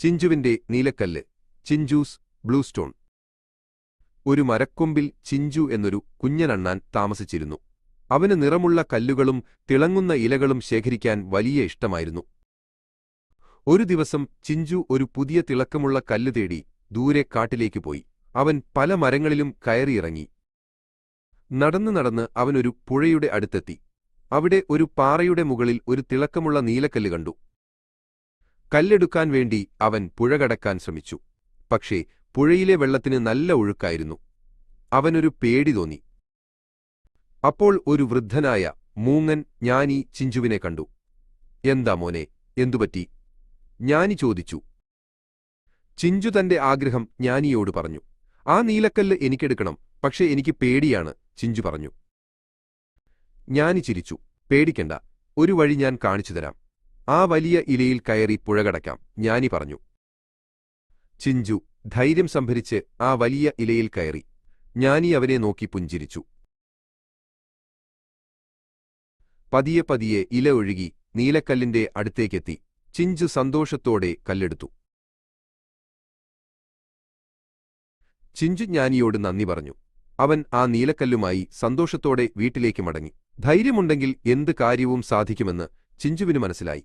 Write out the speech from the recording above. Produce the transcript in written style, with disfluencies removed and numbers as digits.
ചിഞ്ചുവിന്റെ നീലക്കല്ല്. Chinchu's blue stone. ഒരു മരക്കൊമ്പിൽ ചിഞ്ചു എന്നൊരു കുഞ്ഞനണ്ണാൻ താമസിച്ചിരുന്നു. അവന് നിറമുള്ള കല്ലുകളും തിളങ്ങുന്ന ഇലകളും ശേഖരിക്കാൻ വലിയ ഇഷ്ടമായിരുന്നു. ഒരു ദിവസം ചിഞ്ചു ഒരു പുതിയ തിളക്കമുള്ള കല്ല് തേടി ദൂരെ കാട്ടിലേക്ക് പോയി. അവൻ പല മരങ്ങളിലും കയറിയിറങ്ങി. നടന്നു നടന്ന് അവനൊരു പുഴയുടെ അടുത്തെത്തി. അവിടെ ഒരു പാറയുടെ മുകളിൽ ഒരു തിളക്കമുള്ള നീലക്കല്ല് കണ്ടു. കല്ലെടുക്കാൻ വേണ്ടി അവൻ പുഴ കടക്കാൻ ശ്രമിച്ചു. പക്ഷേ പുഴയിലെ വെള്ളത്തിന് നല്ല ഒഴുക്കായിരുന്നു. അവനൊരു പേടി തോന്നി. അപ്പോൾ ഒരു വൃദ്ധനായ മൂങ്ങൻ ജ്ഞാനി ചിഞ്ചുവിനെ കണ്ടു. എന്താ മോനെ, എന്തുപറ്റി? ജ്ഞാനി ചോദിച്ചു. ചിഞ്ചു തന്റെ ആഗ്രഹം ജ്ഞാനിയോട് പറഞ്ഞു. ആ നീലക്കല്ല് എനിക്കെടുക്കണം, പക്ഷേ എനിക്ക് പേടിയാണ്, ചിഞ്ചു പറഞ്ഞു. ജ്ഞാനി ചിരിച്ചു. പേടിക്കണ്ട, ഒരു വഴി ഞാൻ കാണിച്ചുതരാം. ആ വലിയ ഇലയിൽ കയറി പുഴ കടക്കാം, ജ്ഞാനി പറഞ്ഞു. ചിഞ്ചു ധൈര്യം സംഭരിച്ച് ആ വലിയ ഇലയിൽ കയറി. ജ്ഞാനി അവനെ നോക്കി പുഞ്ചിരിച്ചു. പതിയെ പതിയെ ഇല ഒഴുകി നീലക്കല്ലിന്റെ അടുത്തേക്കെത്തി. ചിഞ്ചു സന്തോഷത്തോടെ കല്ലെടുത്തു. ചിഞ്ചു ജ്ഞാനിയോട് നന്ദി പറഞ്ഞു. അവൻ ആ നീലക്കല്ലുമായി സന്തോഷത്തോടെ വീട്ടിലേക്ക് മടങ്ങി. ധൈര്യമുണ്ടെങ്കിൽ എന്ത് കാര്യവും സാധിക്കുമെന്ന് ചിഞ്ചുവിന് മനസ്സിലായി.